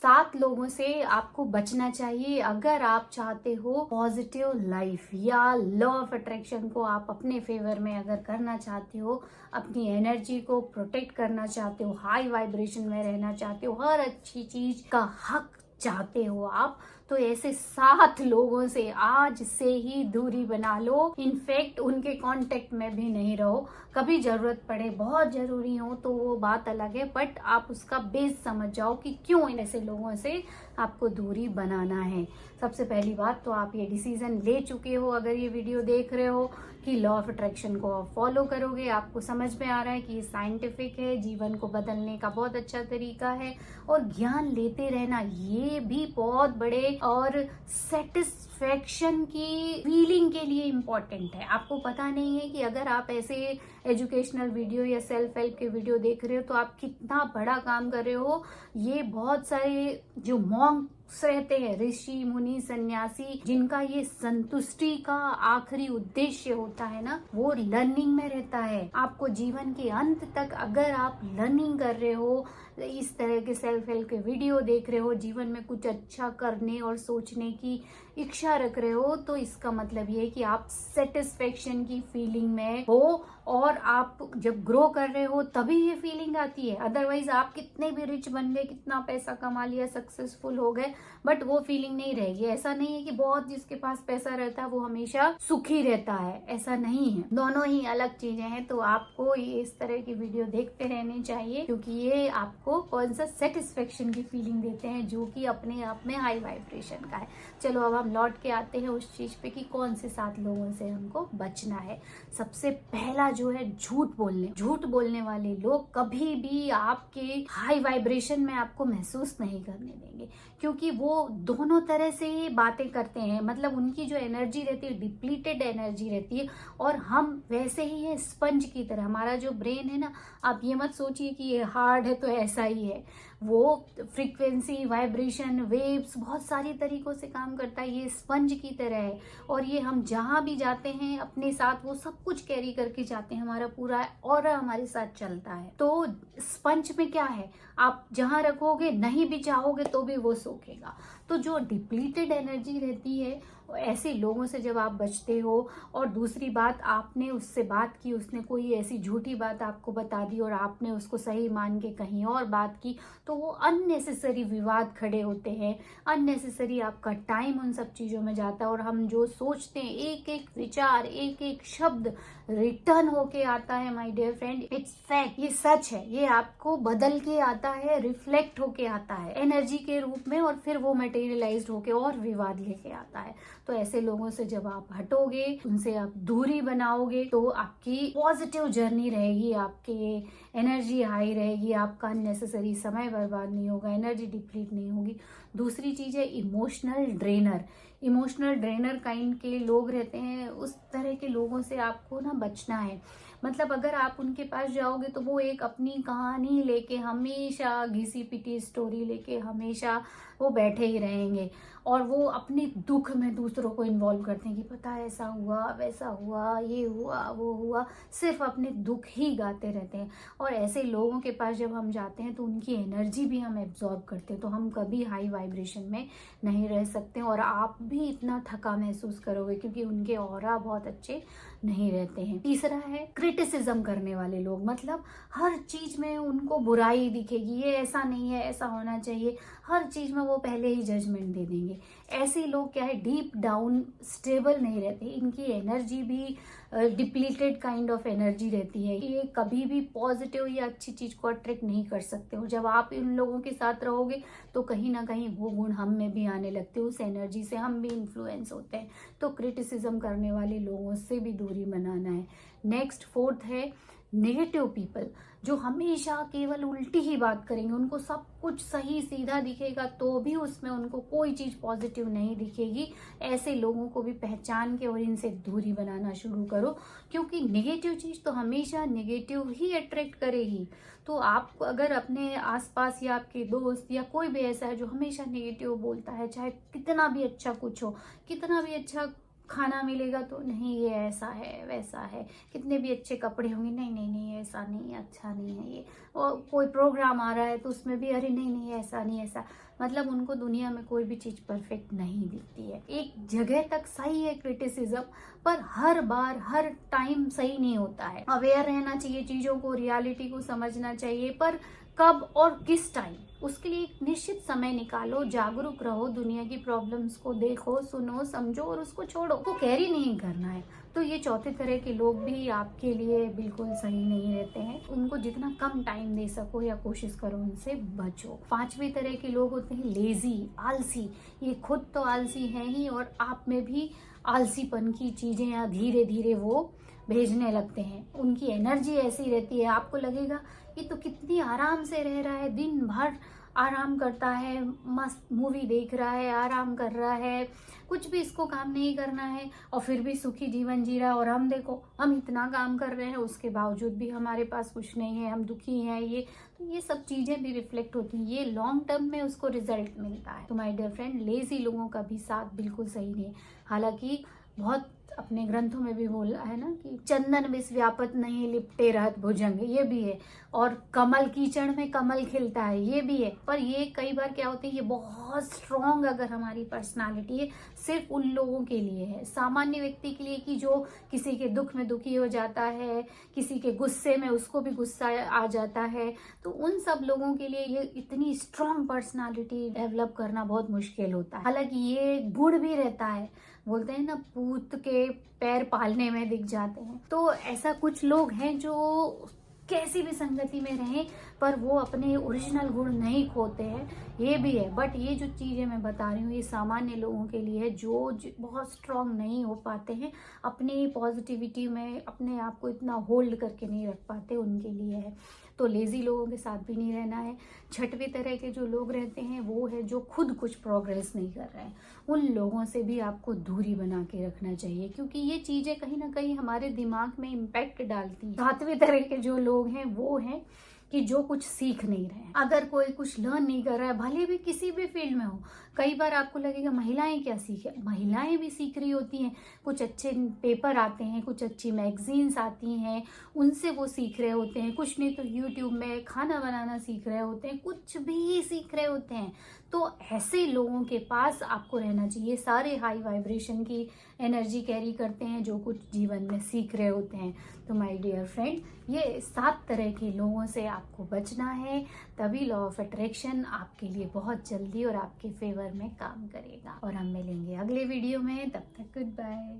7 लोगों से आपको बचना चाहिए अगर आप चाहते हो पॉजिटिव लाइफ या लॉ ऑफ अट्रैक्शन को आप अपने फेवर में अगर करना चाहते हो, अपनी एनर्जी को प्रोटेक्ट करना चाहते हो, हाई वाइब्रेशन में रहना चाहते हो, हर अच्छी चीज का हक चाहते हो आप, तो ऐसे 7 लोगों से आज से ही दूरी बना लो। इनफैक्ट उनके कांटेक्ट में भी नहीं रहो। कभी जरूरत पड़े, बहुत जरूरी हो तो वो बात अलग है, बट आप उसका बेस समझ जाओ कि क्यों ऐसे लोगों से आपको दूरी बनाना है। सबसे पहली बात तो आप ये डिसीजन ले चुके हो अगर ये वीडियो देख रहे हो कि लॉ ऑफ अट्रैक्शन को आप फॉलो करोगे, आपको समझ में आ रहा है कि ये साइंटिफिक है, जीवन को बदलने का बहुत अच्छा तरीका है, और ज्ञान लेते रहना ये भी बहुत बड़े और सेटिस्फेक्शन की फीलिंग के लिए इम्पोर्टेंट है। आपको पता नहीं है कि अगर आप ऐसे एजुकेशनल वीडियो या सेल्फ हेल्प के वीडियो देख रहे हो तो आप कितना बड़ा काम कर रहे हो। ये बहुत सारे जो मॉन्क्स रहते हैं, ऋषि मुनि सन्यासी, जिनका ये संतुष्टि का आखिरी उद्देश्य होता है ना, वो लर्निंग में रहता है। आपको जीवन के अंत तक अगर आप लर्निंग कर रहे हो, इस तरह के सेल्फ हेल्प के वीडियो देख रहे हो, जीवन में कुछ अच्छा करने और सोचने की इच्छा रख रहे हो, तो इसका मतलब ये है कि आप सेटिस्फेक्शन की फीलिंग में हो, और आप जब ग्रो कर रहे हो तभी ये फीलिंग आती है। अदरवाइज आप कितने भी रिच बन गए, कितना पैसा कमा लिया, सक्सेसफुल हो गए, बट वो फीलिंग नहीं रहेगी। ऐसा नहीं है कि बहुत जिसके पास पैसा रहता है वो हमेशा सुखी रहता है, ऐसा नहीं है। दोनों ही अलग चीजें हैं। तो आपको ये इस तरह की वीडियो देखते रहने चाहिए, क्योंकि ये आपको कौन सा सेटिस्फेक्शन की फीलिंग देते हैं, जो कि अपने आप में हाई वाइब्रेशन का है। चलो अब हम लौट के आते हैं उस चीज पे कि कौन से 7 लोगों से हमको बचना है। सबसे पहला जो है झूठ बोलने वाले लोग कभी भी आपके हाई वाइब्रेशन में आपको महसूस नहीं करने देंगे, क्योंकि वो दोनों तरह से ही बातें करते हैं। मतलब उनकी जो एनर्जी रहती है डिप्लीटेड एनर्जी रहती है, और हम वैसे ही है स्पंज की तरह। हमारा जो ब्रेन है ना, आप ये मत सोचिए कि ये हार्ड है तो ऐसा ही है। वो फ्रीक्वेंसी, वाइब्रेशन, वेव्स बहुत सारी तरीकों से काम करता है। ये स्पंज की तरह है, और ये हम जहां भी जाते हैं अपने साथ वो सब कुछ कैरी करके जाते हैं। हमारा पूरा ऑरा हमारे साथ चलता है। तो स्पंज में क्या है, आप जहां रखोगे, नहीं भी चाहोगे तो भी वो सोखेगा। तो जो डिप्लीटेड एनर्जी रहती है, ऐसे लोगों से जब आप बचते हो, और दूसरी बात, आपने उससे बात की, उसने कोई ऐसी झूठी बात आपको बता दी और आपने उसको सही मान के कहीं और बात की, तो वो अननेसेसरी विवाद खड़े होते हैं, अननेसेसरी आपका टाइम उन सब चीजों में जाता है। और हम जो सोचते हैं, एक एक विचार, एक एक शब्द रिटर्न होके आता है my dear friend, it's fact, ये सच है। ये आपको बदल के आता है, रिफ्लेक्ट होके आता है एनर्जी के रूप में, और फिर वो मटेरियलाइज्ड होके और विवाद लेके आता है। तो ऐसे लोगों से जब आप हटोगे, उनसे आप दूरी बनाओगे, तो आपकी पॉजिटिव जर्नी रहेगी, आपकी एनर्जी हाई रहेगी, आपका अननेसेसरी समय बर्बाद नहीं होगा, एनर्जी डिप्लीट नहीं होगी। दूसरी चीज है emotional drainer. Emotional drainer kind के लोग रहते हैं, उस तरह के लोगों से आपको ना बचना है। मतलब अगर आप उनके पास जाओगे तो वो एक अपनी कहानी लेके, हमेशा घिसी पिटी स्टोरी लेके हमेशा वो बैठे ही रहेंगे, और वो अपने दुख में दूसरों को इन्वॉल्व करते हैं कि पता है ऐसा हुआ, वैसा हुआ, ये हुआ, वो हुआ, सिर्फ अपने दुख ही गाते रहते हैं। और ऐसे लोगों के पास जब हम जाते हैं तो उनकी एनर्जी भी हम एब्जॉर्ब करते हैं, तो हम कभी हाई वाइब्रेशन में नहीं रह सकते, और आप भी इतना थका महसूस करोगे, क्योंकि उनके ऑरा बहुत अच्छे नहीं रहते हैं। तीसरा है क्रिटिसिज्म करने वाले लोग। मतलब हर चीज में उनको बुराई दिखेगी, ये ऐसा नहीं है, ऐसा होना चाहिए, हर चीज में वो पहले ही जजमेंट दे देंगे। ऐसे लोग क्या है, डीप डाउन स्टेबल नहीं रहते, इनकी एनर्जी भी डिप्लीटेड काइंड ऑफ एनर्जी रहती है। ये कभी भी पॉजिटिव या अच्छी चीज को अट्रैक्ट नहीं कर सकते हो। जब आप इन लोगों के साथ रहोगे तो कहीं ना कहीं वो गुण हम में भी आने लगते हैं, उस एनर्जी से हम भी इन्फ्लुएंस होते हैं। तो क्रिटिसिज्म करने वाले लोगों से भी दूरी बनाना है। नेक्स्ट, फोर्थ है नेगेटिव पीपल, जो हमेशा केवल उल्टी ही बात करेंगे। उनको सब कुछ सही सीधा दिखेगा तो भी उसमें उनको कोई चीज पॉजिटिव नहीं दिखेगी। ऐसे लोगों को भी पहचान के और इनसे दूरी बनाना शुरू करो, क्योंकि नेगेटिव चीज तो हमेशा नेगेटिव ही अट्रैक्ट करेगी। तो आप अगर अपने आसपास या आपके दोस्त या कोई भी ऐसा है जो हमेशा नेगेटिव बोलता है, चाहे कितना भी अच्छा कुछ हो, कितना भी अच्छा खाना मिलेगा तो नहीं ये ऐसा है वैसा है, कितने भी अच्छे कपड़े होंगे नहीं नहीं नहीं ऐसा नहीं, अच्छा नहीं है ये, और कोई प्रोग्राम आ रहा है तो उसमें भी अरे नहीं नहीं ऐसा नहीं ऐसा। मतलब उनको दुनिया में कोई भी चीज परफेक्ट नहीं दिखती है। एक जगह तक सही है क्रिटिसिज्म, पर हर बार हर टाइम सही नहीं होता है। अवेयर रहना चाहिए चीजों को, रियलिटी को समझना चाहिए, पर कब और किस टाइम, उसके लिए एक निश्चित समय निकालो, जागरूक रहो, दुनिया की प्रॉब्लम्स को देखो, सुनो, समझो और उसको छोड़ो, वो कैरी नहीं करना है। तो ये चौथे तरह के लोग भी आपके लिए बिल्कुल सही नहीं रहते हैं। उनको जितना कम टाइम दे सको या कोशिश करो उनसे बचो। पांचवी तरह के लोग होते हैं लेजी, आलसी। ये खुद तो आलसी है ही और आप में भी आलसीपन की चीजें धीरे धीरे वो भेजने लगते हैं। उनकी एनर्जी ऐसी रहती है, आपको लगेगा ये तो कितनी आराम से रह रहा है, दिन भर आराम करता है, मस्त मूवी देख रहा है, आराम कर रहा है, कुछ भी इसको काम नहीं करना है और फिर भी सुखी जीवन जी रहा है। और हम देखो, हम इतना काम कर रहे हैं उसके बावजूद भी हमारे पास कुछ नहीं है, हम दुखी हैं। ये सब चीजें भी रिफ्लेक्ट होती हैं, ये लॉन्ग टर्म में उसको रिजल्ट मिलता है। तो माय डियर फ्रेंड, लेजी लोगों का भी साथ बिल्कुल सही नहीं है। हालांकि बहुत अपने ग्रंथों में भी बोला है ना कि चंदन विष व्यापत नहीं लिपटे रहत भुजंग, ये भी है। और कमल कीचड़ में कमल खिलता है, ये भी है। पर ये कई बार क्या होती है, ये बहुत स्ट्रॉन्ग अगर हमारी पर्सनालिटी है, सिर्फ उन लोगों के लिए है, सामान्य व्यक्ति के लिए, कि जो किसी के दुख में दुखी हो जाता है, किसी के गुस्से में उसको भी गुस्सा आ जाता है। तो उन सब लोगों के लिए ये इतनी स्ट्रॉन्ग पर्सनालिटी डेवलप करना बहुत मुश्किल होता है। हालांकि ये गुण भी रहता है, बोलते हैं ना पूत के पैर पालने में दिख जाते हैं। तो ऐसा कुछ लोग हैं जो कैसी भी संगति में रहें पर वो अपने ओरिजिनल गुण नहीं खोते हैं, ये भी है। बट ये जो चीजें मैं बता रही हूँ ये सामान्य लोगों के लिए है, जो बहुत स्ट्रांग नहीं हो पाते हैं, अपनी पॉजिटिविटी में अपने आप को इतना होल्ड करके नहीं रख पाते, उनके लिए है। तो लेजी लोगों के साथ भी नहीं रहना है। छठवीं तरह के जो लोग रहते हैं वो है जो खुद कुछ प्रोग्रेस नहीं कर रहे हैं, उन लोगों से भी आपको दूरी बना के रखना चाहिए, क्योंकि ये चीजें कहीं ना कहीं हमारे दिमाग में इम्पैक्ट डालती हैं। सातवें तरह के जो लोग हैं वो हैं कि जो कुछ सीख नहीं रहे हैं। अगर कोई कुछ लर्न नहीं कर रहा है, भले भी किसी भी फील्ड में हो, कई बार आपको लगेगा महिलाएं क्या सीखे, महिलाएं भी सीख रही होती हैं। कुछ अच्छे पेपर आते हैं, कुछ अच्छी मैगजीन्स आती हैं, उनसे वो सीख रहे होते हैं। कुछ नहीं तो यूट्यूब में खाना बनाना सीख रहे होते हैं, कुछ भी सीख रहे होते हैं। तो ऐसे लोगों के पास आपको रहना चाहिए। सारे हाई वाइब्रेशन की एनर्जी कैरी करते हैं, जो कुछ जीवन में सीख रहे होते हैं। तो माय डियर फ्रेंड, ये 7 तरह के लोगों से आपको बचना है, तभी लॉ ऑफ अट्रैक्शन आपके लिए बहुत जल्दी और आपके फेवर में काम करेगा। और हम मिलेंगे अगले वीडियो में, तब तक गुड बाय।